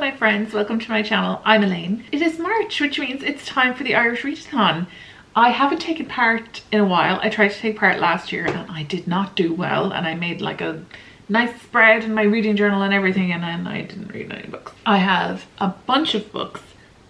my friends, welcome to my channel. I'm Elaine. It is March, which means it's time for the Irish Readathon. I haven't taken part in a while. I tried to take part last year and I did not do well, and I made like a nice spread in my reading journal and everything, and then I didn't read any books. I have a bunch of books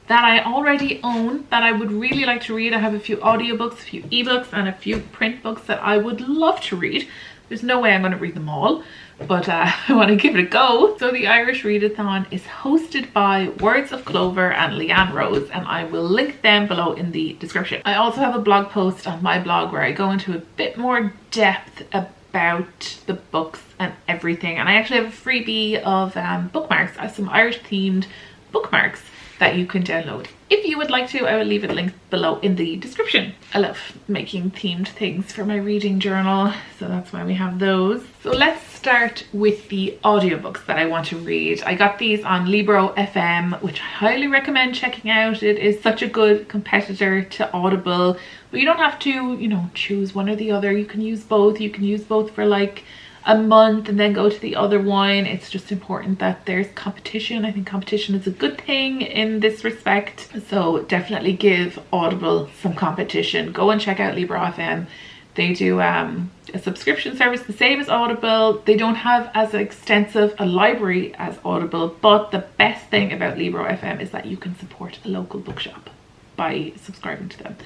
that I already own that I would really like to read. I have a few audiobooks, a few ebooks, and a few print books that I would love to read. There's no way I'm going to read them all, but I want to give it a go. So the Irish Readathon is hosted by Words of Clover and Leanne Rose, and I will link them below in the description. I also have a blog post on my blog where I go into a bit more depth about the books and everything, and I actually have a freebie of bookmarks, some Irish themed bookmarks that you can download. If you would like to, I will leave it linked below in the description. I love making themed things for my reading journal, so that's why we have those. So let's start with the audiobooks that I want to read. I got these on Libro FM, which I highly recommend checking out. It is such a good competitor to Audible, but you don't have to, you know, choose one or the other. You can use both. You can use both for like a month and then go to the other one. It's just important that there's competition. I think competition is a good thing in this respect, so definitely give Audible some competition. Go and check out Libro FM. They do a subscription service the same as Audible. They don't have as extensive a library as Audible, but the best thing about Libro FM is that you can support a local bookshop by subscribing to them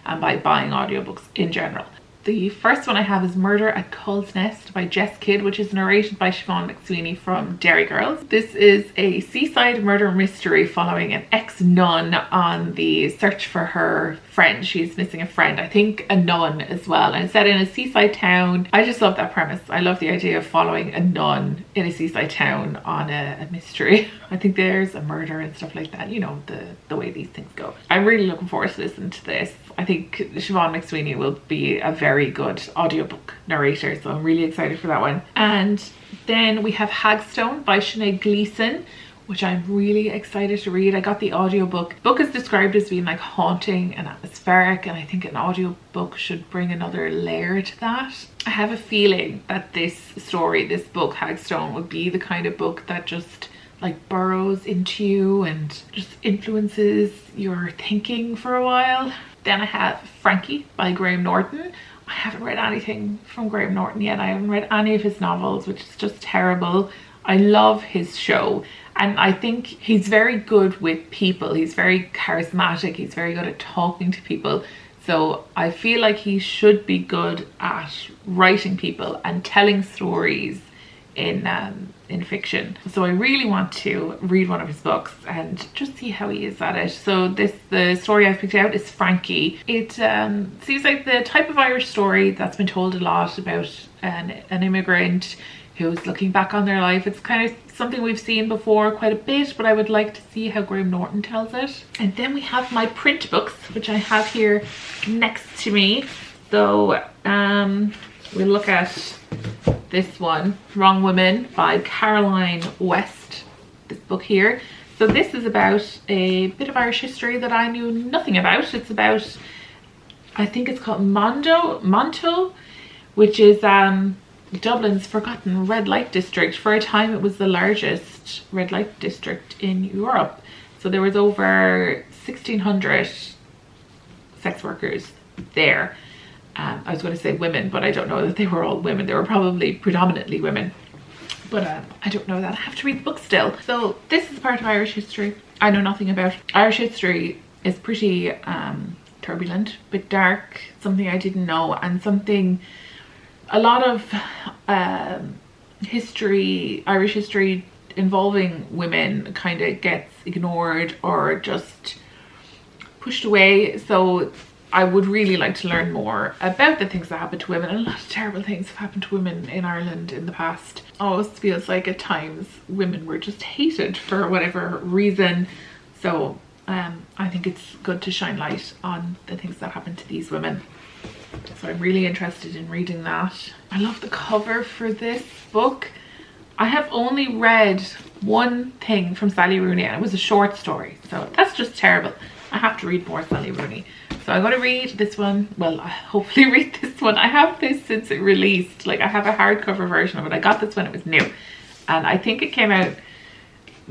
and by buying audiobooks in general. The first one I have is Murder at Cull's Nest by Jess Kidd, which is narrated by Siobhan McSweeney from Derry Girls. This is a seaside murder mystery following an ex-nun on the search for her friend. She's missing a friend, I think a nun as well, and it's set in a seaside town. I just love that premise. I love the idea of following a nun in a seaside town on a mystery. I think there's a murder and stuff like that, you know, the way these things go. I'm really looking forward to listening to this. I think Siobhan McSweeney will be a very good audiobook narrator, so I'm really excited for that one. And then we have Hagstone by Sinead Gleeson, which I'm really excited to read. I got the audiobook. The book is described as being like haunting and atmospheric, and I think an audiobook should bring another layer to that. I have a feeling that this story, this book, Hagstone, would be the kind of book that just like burrows into you and just influences your thinking for a while. Then I have Frankie by Graham Norton. I haven't read anything from Graham Norton yet. I haven't read any of his novels, which is just terrible. I love his show, and I think he's very good with people. He's very charismatic. He's very good at talking to people. So I feel like he should be good at writing people and telling stories in fiction. So I really want to read one of his books and just see how he is at it. So the story I've picked out is Frankie. It seems like the type of Irish story that's been told a lot about an immigrant who's looking back on their life. It's kind of something we've seen before quite a bit, but I would like to see how Graham Norton tells it. And then we have my print books, which I have here next to me. So we'll look at this one, Wrong Women by Caroline West, this book here. So this is about a bit of Irish history that I knew nothing about. It's about, I think it's called Monto, which is Dublin's forgotten red light district. For a time it was the largest red light district in Europe. So there was over 1,600 sex workers there. I was going to say women, but I don't know that they were all women. They were probably predominantly women, but I don't know that. I have to read the book still. So this is part of Irish history I know nothing about. Irish history is pretty turbulent, a bit dark, something I didn't know, and something a lot of Irish history involving women kind of gets ignored or just pushed away. So I would really like to learn more about the things that happen to women, and a lot of terrible things have happened to women in Ireland in the past. Almost feels like at times women were just hated for whatever reason. So I think it's good to shine light on the things that happened to these women. So I'm really interested in reading that. I love the cover for this book. I have only read one thing from Sally Rooney, and it was a short story. So that's just terrible. I have to read more Sally Rooney. So I'm going to read this one. Well, I hopefully read this one. I have this since it released. Like, I have a hardcover version of it. I got this when it was new. And I think it came out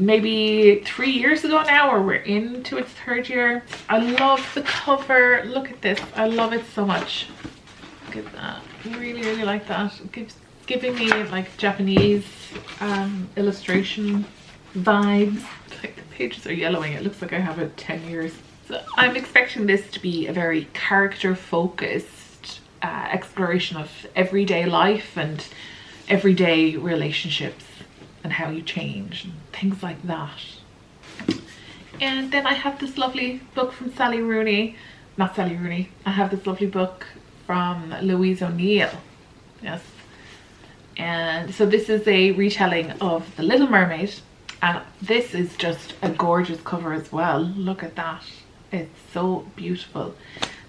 maybe 3 years ago now, or we're into its 3rd year. I love the cover. Look at this. I love it so much. Look at that. Really, really like that. It giving me like Japanese illustration vibes. Like the pages are yellowing. It looks like I have it 10 years. So I'm expecting this to be a very character focused exploration of everyday life and everyday relationships and how you change and things like that. And then I have this lovely book from Sally Rooney. Not Sally Rooney. I have this lovely book from Louise O'Neill. Yes. And so this is a retelling of The Little Mermaid. And this is just a gorgeous cover as well. Look at that. It's so beautiful.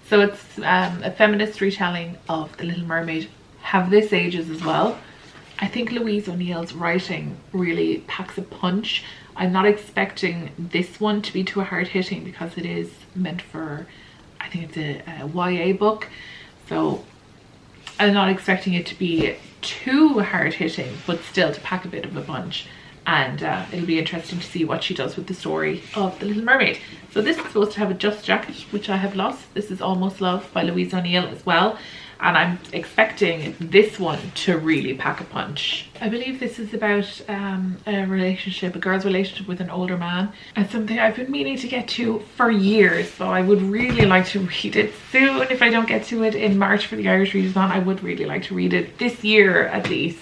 So it's a feminist retelling of The Little Mermaid. Have this ages as well. I think Louise O'Neill's writing really packs a punch. I'm not expecting this one to be too hard hitting because it is meant for, I think it's a YA book. So I'm not expecting it to be too hard hitting, but still to pack a bit of a punch. And it'll be interesting to see what she does with the story of The Little Mermaid. So this is supposed to have a Just Jacket, which I have lost. This is Almost Love by Louise O'Neill as well. And I'm expecting this one to really pack a punch. I believe this is about a relationship, a girl's relationship with an older man. And something I've been meaning to get to for years. So I would really like to read it soon. If I don't get to it in March for the Irish Readathon, I would really like to read it this year at least.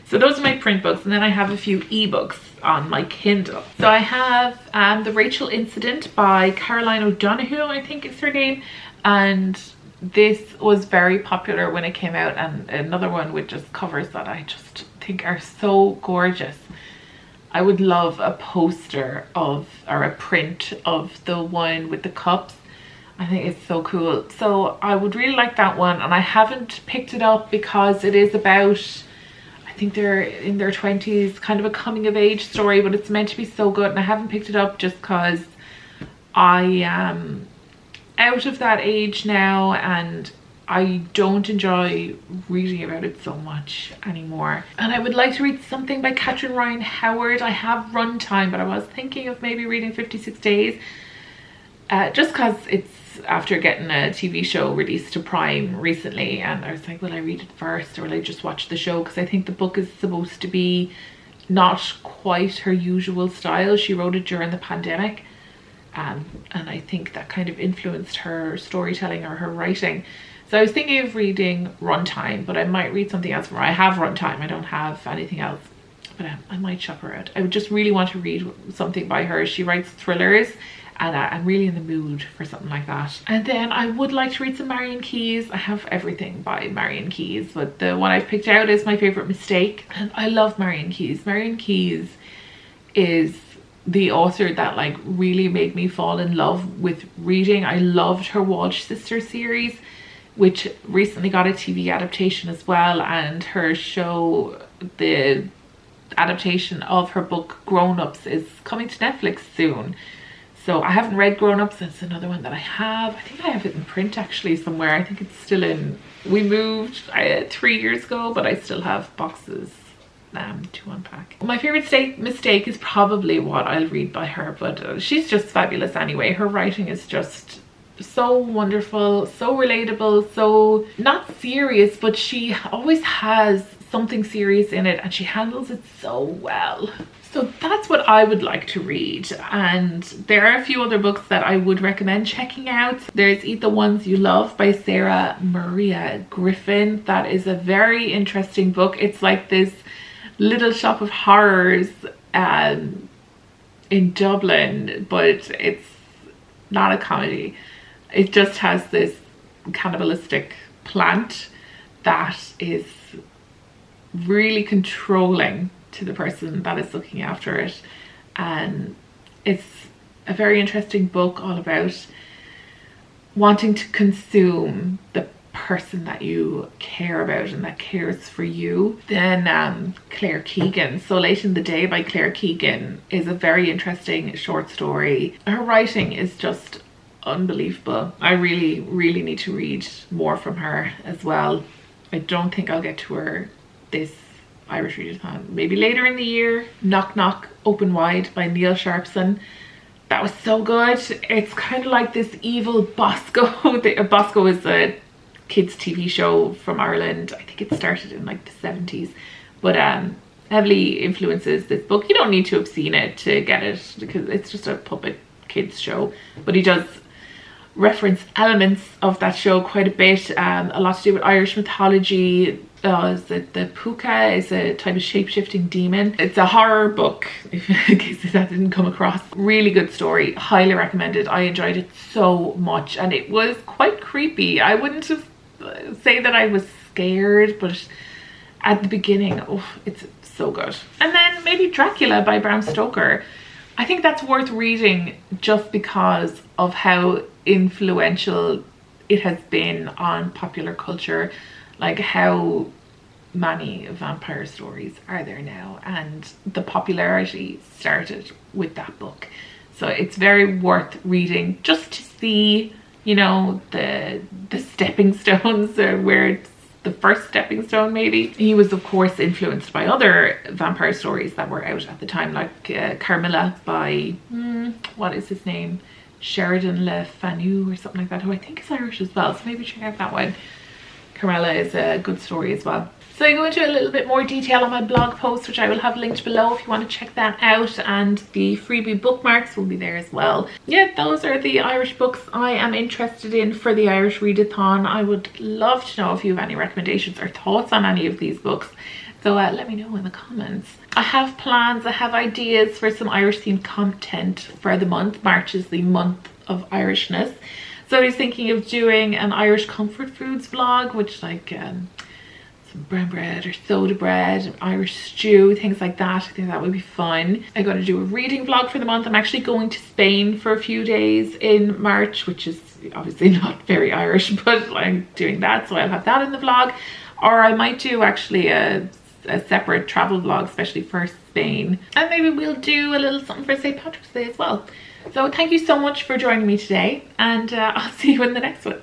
So those are my print books, and then I have a few ebooks on my Kindle. So I have The Rachel Incident by Caroline O'Donoghue, I think is her name. And this was very popular when it came out, and another one with just covers that I just think are so gorgeous. I would love a poster of, or a print of the one with the cups. I think it's so cool. So I would really like that one, and I haven't picked it up because it is about, I think they're in their 20s, kind of a coming of age story, but it's meant to be so good, and I haven't picked it up just because I am out of that age now and I don't enjoy reading about it so much anymore. And I would like to read something by Catherine Ryan Howard. I have Runtime, but I was thinking of maybe reading 56 Days just because it's after getting a TV show released to Prime recently, and I was like, will I read it first or will I just watch the show? Because I think the book is supposed to be not quite her usual style. She wrote it during the pandemic, and I think that kind of influenced her storytelling or her writing. So I was thinking of reading Runtime, but I might read something else from her. I have Runtime, I don't have anything else, but I might shop her out. I would just really want to read something by her. She writes thrillers, and I'm really in the mood for something like that. And then I would like to read some Marian Keyes. I have everything by Marian Keyes, but the one I've picked out is My Favorite Mistake. And I love Marian Keyes. Marian Keyes is the author that like really made me fall in love with reading. I loved her Walsh Sisters series, which recently got a TV adaptation as well, and her show, the adaptation of her book Grown Ups, is coming to Netflix soon. So I haven't read Grown Ups. It's another one that I have. I think I have it in print actually somewhere. I think it's still in, we moved 3 years ago, but I still have boxes to unpack. My favorite mistake is probably what I'll read by her, but she's just fabulous anyway. Her writing is just so wonderful, so relatable, so not serious, but she always has something serious in it and she handles it so well. So that's what I would like to read, and there are a few other books that I would recommend checking out. There's Eat the Ones You Love by Sarah Maria Griffin. That is a very interesting book. It's like this little shop of horrors in Dublin, but it's not a comedy. It just has this cannibalistic plant that is really controlling to the person that is looking after it, and it's a very interesting book all about wanting to consume the person that you care about and that cares for you. Then Claire Keegan, So Late in the Day by Claire Keegan, is a very interesting short story. Her writing is just unbelievable. I really need to read more from her as well. I don't think I'll get to her this Irish Readathon. Maybe later in the year. Knock Knock Open Wide by Neil Sharpson. That was so good. It's kind of like this evil Bosco. Bosco is a kids TV show from Ireland. I think it started in like the 70s, but heavily influences this book. You don't need to have seen it to get it because it's just a puppet kids show, but he does reference elements of that show quite a bit. A lot to do with Irish mythology. Is it the puka is a type of shape-shifting demon. It's a horror book, in case that didn't come across. Really good story, highly recommended. I enjoyed it so much, and it was quite creepy. I wouldn't have say that I was scared, but at the beginning, oh, it's so good. And then maybe Dracula by Bram Stoker. I think that's worth reading just because of how influential it has been on popular culture, like how many vampire stories are there now, and the popularity started with that book. So it's very worth reading just to see, you know, the stepping stones, or where it's the first stepping stone maybe. He was of course influenced by other vampire stories that were out at the time, like Carmilla by what is his name, Sheridan Le Fanu or something like that, who I think is Irish as well, so maybe check out that one. Carmilla is a good story as well. So I go into a little bit more detail on my blog post, which I will have linked below if you want to check that out, and the freebie bookmarks will be there as well. Yeah, those are the Irish books I am interested in for the Irish Readathon. I would love to know if you have any recommendations or thoughts on any of these books. So let me know in the comments. I have plans, I have ideas for some Irish themed content for the month. March is the month of Irishness. So I was thinking of doing an Irish comfort foods vlog, which like some brown bread or soda bread, Irish stew, things like that. I think that would be fun. I got to do a reading vlog for the month. I'm actually going to Spain for a few days in March, which is obviously not very Irish, but I'm doing that, so I'll have that in the vlog. Or I might do actually a separate travel vlog, especially for Spain. And maybe we'll do a little something for St. Patrick's Day as well. So thank you so much for joining me today, and I'll see you in the next one.